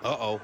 Uh-oh.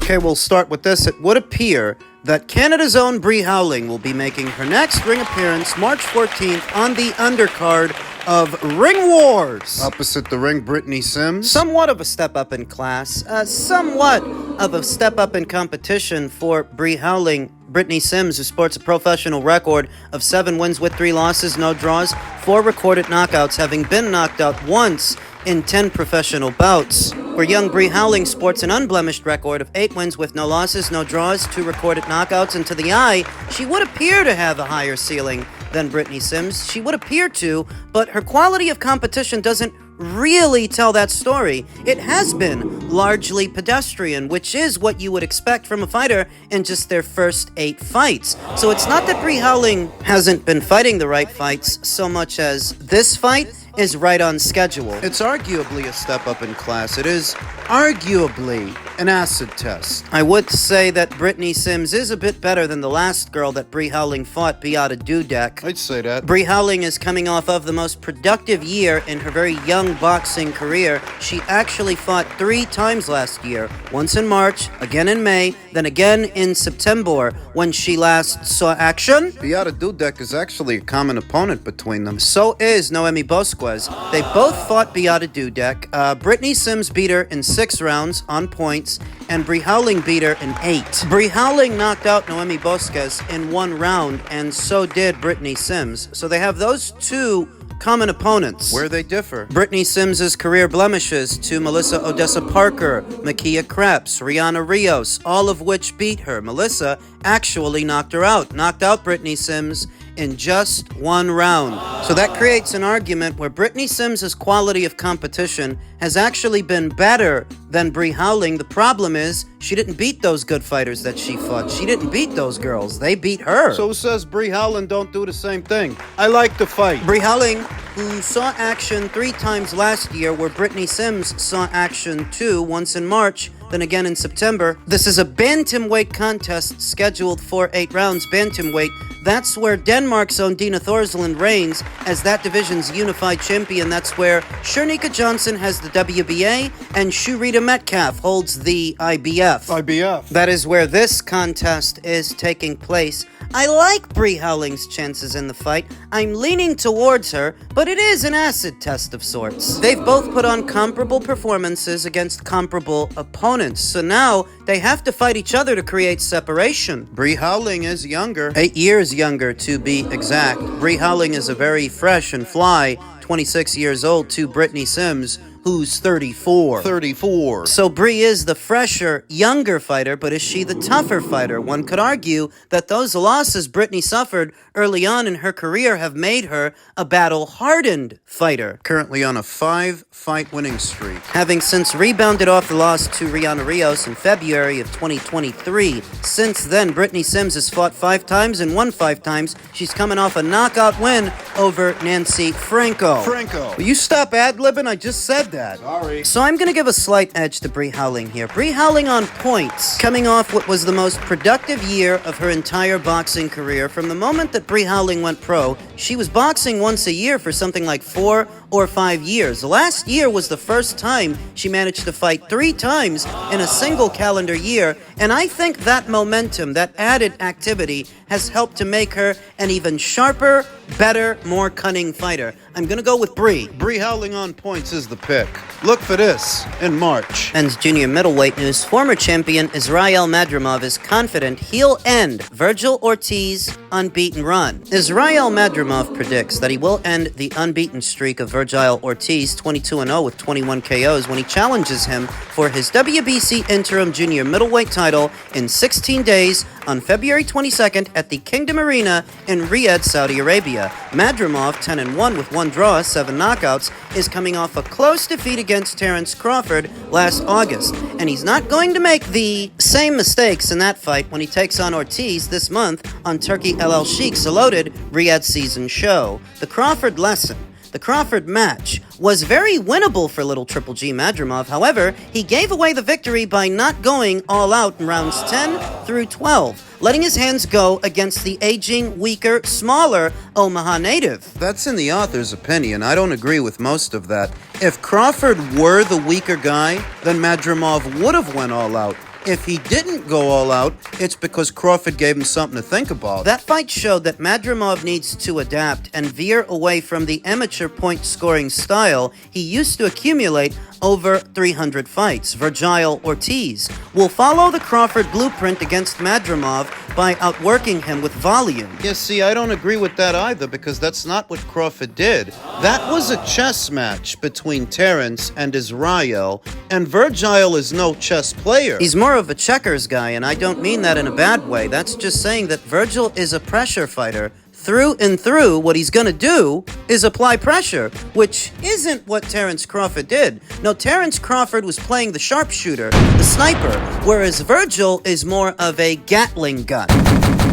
Okay, we'll start with this. It would appear that Canada's own Bree Howling will be making her next ring appearance March 14th on the undercard of Ring Wars. Opposite the ring, Brittany Sims. Somewhat of a step up in class, somewhat of a step up in competition for Bree Howling. Brittany Sims, who sports a professional record of 7 wins with 3 losses, no draws, 4 recorded knockouts, having been knocked out once in 10 professional bouts. Where young Bree Howling sports an unblemished record of 8 wins with no losses, no draws, 2 recorded knockouts, and to the eye, she would appear to have a higher ceiling than Brittany Sims. She would appear to, but her quality of competition doesn't really tell that story. It has been largely pedestrian, which is what you would expect from a fighter in just their first 8 fights. So it's not that Bree Howling hasn't been fighting the right fights so much as this fight is right on schedule. It's arguably a step up in class. It is arguably an acid test. I would say that Brittany Sims is a bit better than the last girl that Bree Howling fought, Beata Dudek. I'd say that. Bree Howling is coming off of the most productive year in her very young boxing career. She actually fought 3 times last year. Once in March, again in May, then again in September when she last saw action. Beata Dudek is actually a common opponent between them. So is Noemi Bosquez. They both fought Beata Dudek. Brittany Sims beat her in 6 rounds on points, and Bree Howling beat her in 8. Bree Howling knocked out Noemi Bosquez in 1 round, and so did Brittany Sims. So they have those 2 common opponents. Where they differ: Brittany Sims' career blemishes to Melissa Odessa Parker, Makia Kreps, Rihanna Rios, all of which beat her. Melissa actually knocked out Brittany Sims in just 1 round. So that creates an argument where Brittany Sims' quality of competition has actually been better than Bree Howling. The problem is, she didn't beat those good fighters that she fought. She didn't beat those girls. They beat her. So says Bree Howling don't do the same thing. I like to fight. Bree Howling, who saw action 3 times last year, where Brittany Sims saw action 2, once in March, then again in September. This is a bantamweight contest scheduled for 8 rounds. Bantamweight, that's where Denmark's own Dina Thorsland reigns as that division's unified champion. That's where Shernika Johnson has the WBA and Shurita Metcalf holds the IBF. That is where this contest is taking place. I like Bree Howling's chances in the fight. I'm leaning towards her, but it is an acid test of sorts. They've both put on comparable performances against comparable opponents, so now they have to fight each other to create separation. Bree Howling is younger, 8 years younger to be exact. Bree Howling is a very fresh and fly 26 years old to Brittany Sims, who's 34. So Bree is the fresher, younger fighter, but is she the tougher fighter? One could argue that those losses Brittany suffered early on in her career have made her a battle-hardened fighter. Currently on a 5-fight winning streak, having since rebounded off the loss to Rihanna Rios in February of 2023. Since then, Brittany Sims has fought 5 times and won 5 times. She's coming off a knockout win over Nancy Franco. Will you stop ad-libbing? I just said that. Sorry. So I'm going to give a slight edge to Bree Howling here. Bree Howling on points, coming off what was the most productive year of her entire boxing career. From the moment that Bree Howling went pro, she was boxing once a year for something like 4 or 5 years. Last year was the first time she managed to fight 3 times in a single calendar year, and I think that momentum, that added activity, has helped to make her an even sharper, better, more cunning fighter. I'm gonna go with Bree. Bree Howling on points is the pick. Look for this in March. And junior middleweight news, former champion Israel Madrimov is confident he'll end Virgil Ortiz' unbeaten run. Israel Madrimov predicts that he will end the unbeaten streak of Virgil Ortiz, 22-0 with 21 KOs, when he challenges him for his WBC interim junior middleweight title in 16 days on February 22nd at the Kingdom Arena in Riyadh, Saudi Arabia. Madrimov, 10-1 with 1 draw, 7 knockouts, is coming off a close defeat against Terence Crawford last August, and he's not going to make the same mistakes in that fight when he takes on Ortiz this month on Turkey El El Sheikh's loaded Riyadh season show. The Crawford lesson, the Crawford match, was very winnable for little Triple G Madrimov. However, he gave away the victory by not going all out in rounds 10 through 12, letting his hands go against the aging, weaker, smaller Omaha native. That's in the author's opinion. I don't agree with most of that. If Crawford were the weaker guy, then Madrimov would have went all out. If he didn't go all out, it's because Crawford gave him something to think about. That fight showed that Madrimov needs to adapt and veer away from the amateur point-scoring style he used to accumulate over 300 fights. Virgil Ortiz will follow the Crawford blueprint against Madrimov by outworking him with volume. Yeah, see, I don't agree with that either, because that's not what Crawford did. That was a chess match between Terence and Israel, and Virgil is no chess player. He's more of a checkers guy, and I don't mean that in a bad way. That's just saying that Virgil is a pressure fighter. Through and through, what he's gonna do is apply pressure, which isn't what Terence Crawford did. No, Terence Crawford was playing the sharpshooter, the sniper, whereas Virgil is more of a Gatling gun.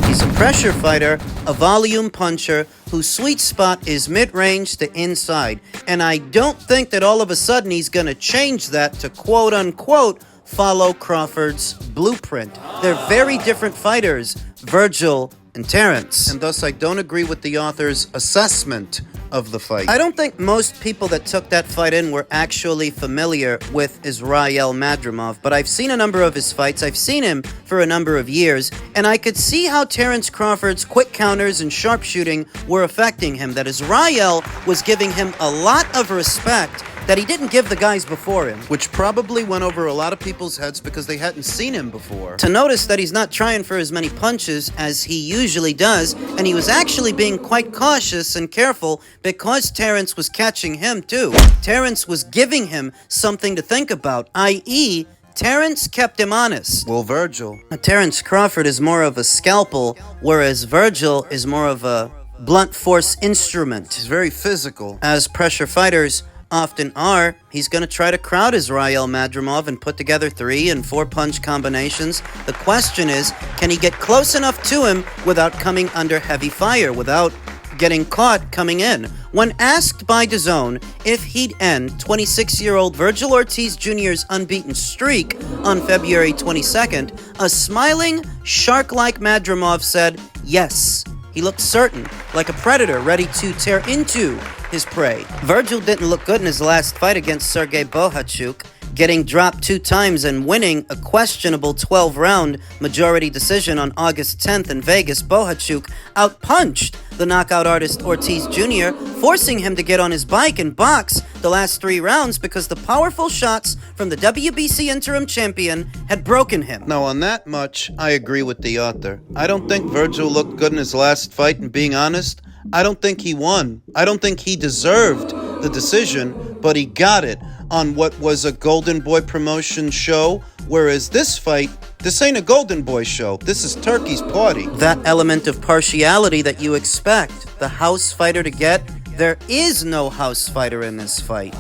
He's a pressure fighter, a volume puncher, whose sweet spot is mid-range to inside. And I don't think that all of a sudden he's gonna change that to quote-unquote follow Crawford's blueprint. They're very different fighters, Virgil and Terence. And thus I don't agree with the author's assessment of the fight. I don't think most people that took that fight in were actually familiar with Israel Madrimov, but I've seen a number of his fights. I've seen him for a number of years, and I could see how Terence Crawford's quick counters and sharpshooting were affecting him, that Israel was giving him a lot of respect that he didn't give the guys before him. Which probably went over a lot of people's heads because they hadn't seen him before. To notice that he's not trying for as many punches as he usually does, and he was actually being quite cautious and careful because Terence was catching him too. Terence was giving him something to think about, i.e., Terence kept him honest. Well, Virgil. Terence Crawford is more of a scalpel, whereas Virgil is more of a blunt force instrument. He's very physical. As pressure fighters often are, he's going to try to crowd Israel Madrimov and put together 3 and 4 punch combinations. The question is, can he get close enough to him without coming under heavy fire, without getting caught coming in? When asked by DAZN if he'd end 26-year-old Virgil Ortiz Jr.'s unbeaten streak on February 22nd, a smiling, shark-like Madrimov said yes. He looked certain, like a predator ready to tear into his prey. Virgil didn't look good in his last fight against Sergey Bohachuk, getting dropped 2 times and winning a questionable 12-round majority decision on August 10th in Vegas. Bohachuk outpunched the knockout artist Ortiz Jr., forcing him to get on his bike and box the last 3 rounds because the powerful shots from the WBC interim champion had broken him. Now, on that much, I agree with the author. I don't think Virgil looked good in his last fight, and being honest, I don't think he won. I don't think he deserved the decision, but he got it on what was a Golden Boy promotion show, whereas this fight, this ain't a Golden Boy show. This is Turkey's party. That element of partiality that you expect the house fighter to get, there is no house fighter in this fight.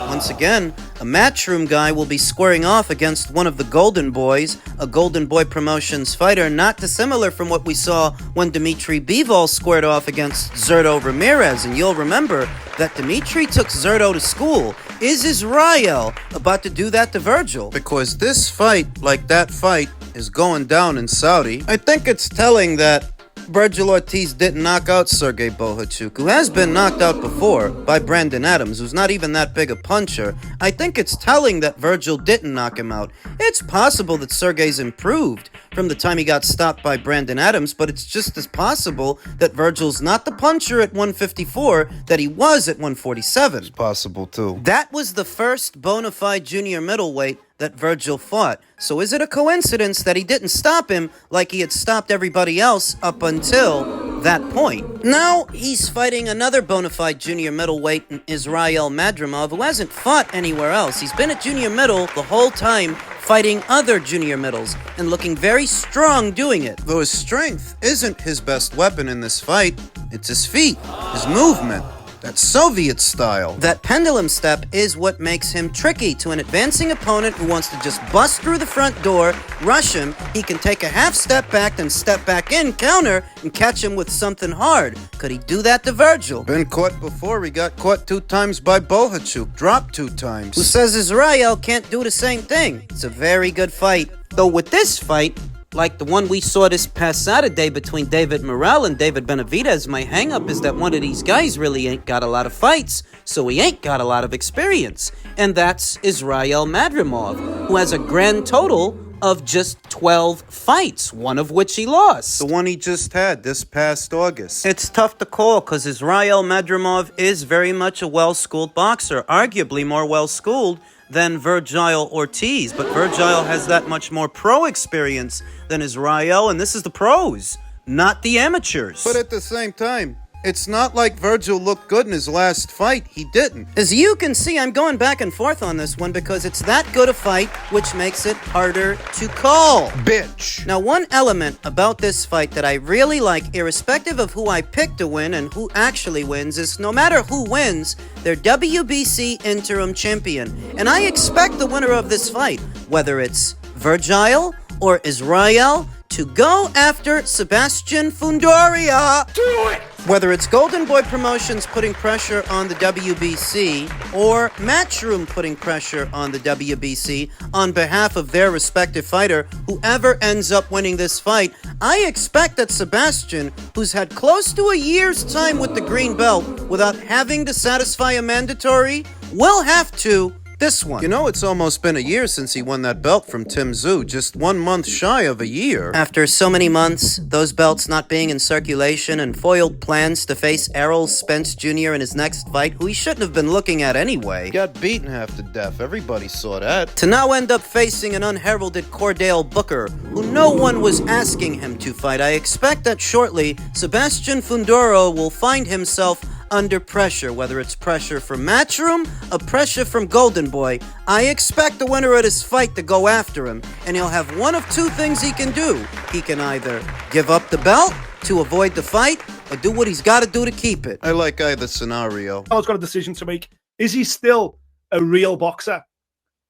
Once again, a Matchroom guy will be squaring off against one of the Golden Boys, a Golden Boy Promotions fighter, not dissimilar from what we saw when Dimitri Bivol squared off against Zurdo Ramirez. And you'll remember that Dimitri took Zurdo to school. Is Israel about to do that to Virgil? Because this fight, like that fight, is going down in Saudi. I think it's telling that Virgil Ortiz didn't knock out Sergey Bohachuk, who has been knocked out before by Brandon Adams, who's not even that big a puncher. I think it's telling that Virgil didn't knock him out. It's possible that Sergey's improved from the time he got stopped by Brandon Adams, but it's just as possible that Virgil's not the puncher at 154 that he was at 147. It's possible, too. That was the first bona fide junior middleweight that Virgil fought. So is it a coincidence that he didn't stop him like he had stopped everybody else up until that point? Now he's fighting another bona fide junior middleweight in Israel Madrimov, who hasn't fought anywhere else. He's been at junior middle the whole time, fighting other junior middles and looking very strong doing it. Though his strength isn't his best weapon in this fight, it's his feet, his movement. That Soviet style. That pendulum step is what makes him tricky to an advancing opponent who wants to just bust through the front door, rush him. He can take a half step back, then step back in, counter, and catch him with something hard. Could he do that to Virgil? Been caught before. He got caught 2 times by Bohachuk. Dropped 2 times. Who says Israel can't do the same thing? It's a very good fight. Though with this fight, like the one we saw this past Saturday between David Morrell and David Benavidez, my hang-up is that one of these guys really ain't got a lot of fights, so he ain't got a lot of experience. And that's Israel Madrimov, who has a grand total of just 12 fights, one of which he lost. The one he just had this past August. It's tough to call because Israel Madrimov is very much a well-schooled boxer, arguably more well-schooled than Virgil Ortiz, but Virgil has that much more pro experience than Israel, and this is the pros, not the amateurs. But at the same time, it's not like Virgil looked good in his last fight. He didn't. As you can see, I'm going back and forth on this one because it's that good a fight, which makes it harder to call. Bitch. Now, one element about this fight that I really like, irrespective of who I pick to win and who actually wins, is no matter who wins, they're WBC interim champion. And I expect the winner of this fight, whether it's Virgil or Israel, to go after Sebastian Fundoria. Do it! Whether it's Golden Boy Promotions putting pressure on the WBC or Matchroom putting pressure on the WBC on behalf of their respective fighter, whoever ends up winning this fight, I expect that Sebastian, who's had close to a year's time with the green belt without having to satisfy a mandatory, will have to this one. You know, it's almost been a year since he won that belt from Tim Tszyu, just 1 month shy of a year. After so many months, those belts not being in circulation, and foiled plans to face Errol Spence Jr. in his next fight, who he shouldn't have been looking at anyway. He got beaten half to death. Everybody saw that. To now end up facing an unheralded Cordell Booker, who no one was asking him to fight, I expect that shortly, Sebastian Fundora will find himself under pressure, whether it's pressure from Matchroom or pressure from Golden Boy. I expect the winner of this fight to go after him, and he'll have one of 2 things he can do. He can either give up the belt to avoid the fight, or do what he's got to do to keep it. I like either scenario. He's got a decision to make. Is he still a real boxer,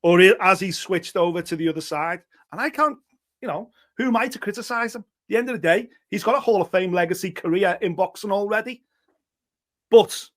or has he switched over to the other side? And I can't, who am I to criticize him? At the end of the day, he's got a Hall of Fame legacy career in boxing already. But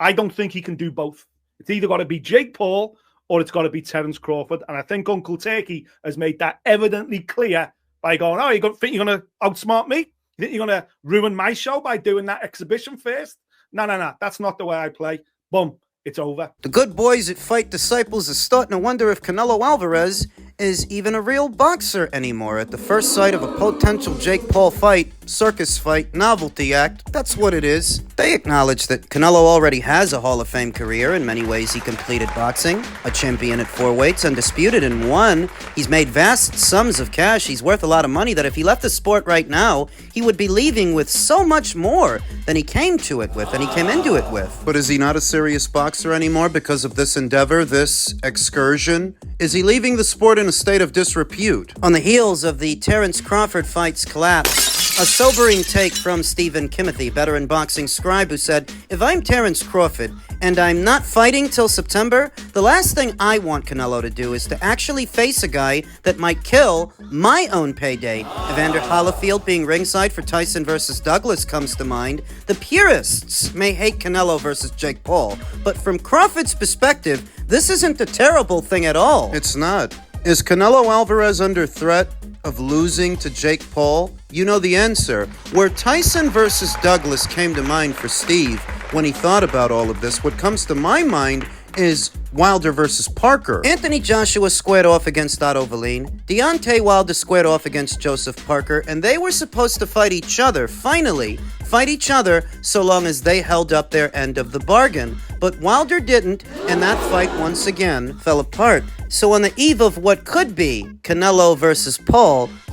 I don't think he can do both. It's either got to be Jake Paul or it's got to be Terence Crawford. And I think Uncle Turkey has made that evidently clear by going, you think you're going to outsmart me? You think you're going to ruin my show by doing that exhibition first? No. That's not the way I play. Boom. It's over. The good boys at Fight Disciples are starting to wonder if Canelo Alvarez is even a real boxer anymore. At the first sight of a potential Jake Paul fight, circus fight, novelty act, that's what it is. They acknowledge that Canelo already has a Hall of Fame career. In many ways, he completed boxing, a champion at 4 weights, undisputed in 1. He's made vast sums of cash. He's worth a lot of money that if he left the sport right now, he would be leaving with so much more than he came to it with, and he came into it with. But is he not a serious boxer anymore because of this endeavor, this excursion? Is he leaving the sport in a state of disrepute? On the heels of the Terence Crawford fight's collapse, a sobering take from Stephen Kimothy, veteran boxing scribe, who said, "If I'm Terence Crawford and I'm not fighting till September, the last thing I want Canelo to do is to actually face a guy that might kill my own payday." Evander Holyfield being ringside for Tyson versus Douglas comes to mind. The purists may hate Canelo versus Jake Paul, but from Crawford's perspective, this isn't a terrible thing at all. It's not. Is Canelo Alvarez under threat of losing to Jake Paul You know the answer. Where Tyson versus Douglas came to mind for Steve when he thought about all of this, what comes to my mind is Wilder versus Parker. Anthony Joshua squared off against Otto Wallin. Deontay Wilder squared off against Joseph Parker, and they were supposed to fight each other, finally fight each other, so long as they held up their end of the bargain. But Wilder didn't, and that fight once again fell apart. So on the eve of what could be Canelo versus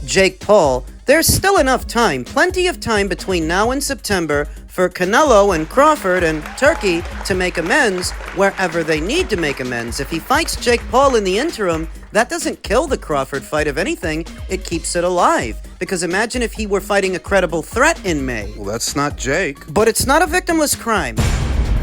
Jake Paul, there's still enough time, plenty of time between now and September for Canelo and Crawford and Turkey to make amends wherever they need to make amends. If he fights Jake Paul in the interim, that doesn't kill the Crawford fight. If anything, it keeps it alive. Because imagine if he were fighting a credible threat in May. Well, that's not Jake. But it's not a victimless crime.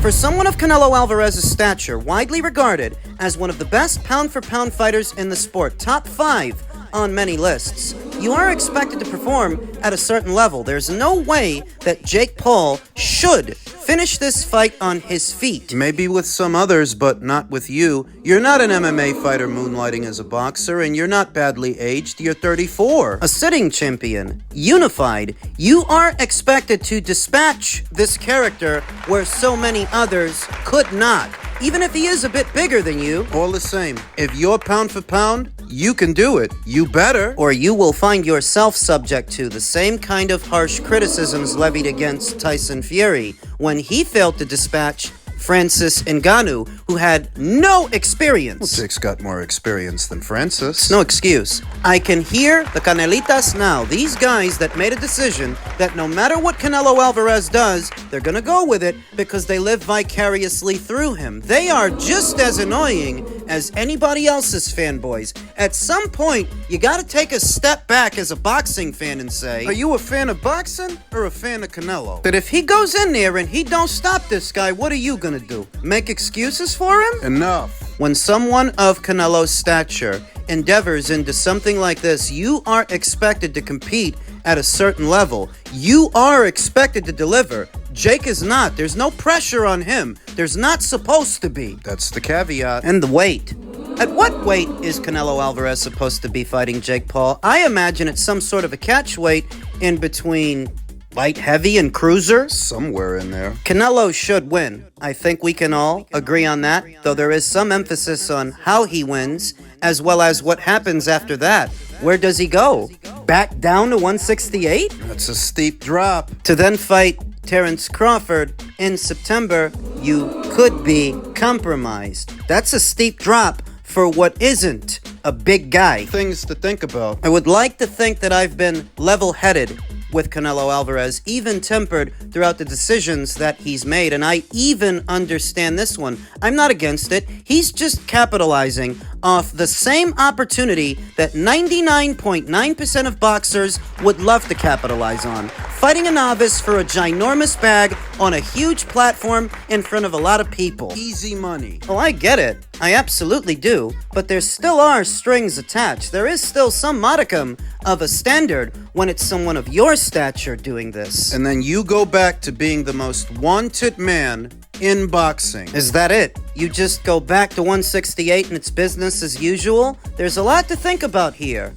For someone of Canelo Alvarez's stature, widely regarded as one of the best pound-for-pound fighters in the sport, top 5 on many lists, you are expected to perform at a certain level. There's no way that Jake Paul should finish this fight on his feet. Maybe with some others, but not with you. You're not an MMA fighter moonlighting as a boxer, and you're not badly aged. You're 34. A sitting champion, unified, you are expected to dispatch this character where so many others could not. Even if he is a bit bigger than you. All the same, if you're pound for pound, you can do it. You better. Or you will find yourself subject to the same kind of harsh criticisms levied against Tyson Fury when he failed to dispatch Francis Ngannou, who had no experience. Well, Jake's got more experience than Francis. No excuse. I can hear the Canelitas now, these guys that made a decision that no matter what Canelo Alvarez does, they're gonna go with it because they live vicariously through him. They are just as annoying as anybody else's fanboys. At some point, you gotta take a step back as a boxing fan and say, are you a fan of boxing or a fan of Canelo? that if he goes in there and he don't stop this guy, what are you gonna do? Make excuses for him? Enough. When someone of Canelo's stature endeavors into something like this, you are expected to compete at a certain level. You are expected to deliver. Jake is not. There's no pressure on him. There's not supposed to be. That's the caveat. And the weight. At what weight is Canelo Alvarez supposed to be fighting Jake Paul? I imagine it's some sort of a catch weight in between light, heavy, and cruiser. Somewhere in there. Canelo should win. I think we can all agree on that, though there is some emphasis on how he wins, as well as what happens after that. Where does he go? Back down to 168? That's a steep drop. To then fight Terence Crawford in September, you could be compromised. That's a steep drop for what isn't a big guy. Things to think about. I would like to think that I've been level-headed with Canelo Alvarez, even-tempered throughout the decisions that he's made, and I even understand this one. I'm not against it. He's just capitalizing off the same opportunity that 99.9% of boxers would love to capitalize on. Fighting a novice for a ginormous bag on a huge platform in front of a lot of people. Easy money. Oh, I get it. I absolutely do. But there still are strings attached. There is still some modicum of a standard when it's someone of your stature doing this. And then you go back to being the most wanted man in boxing. Is that it? You just go back to 168 and it's business as usual? There's a lot to think about here.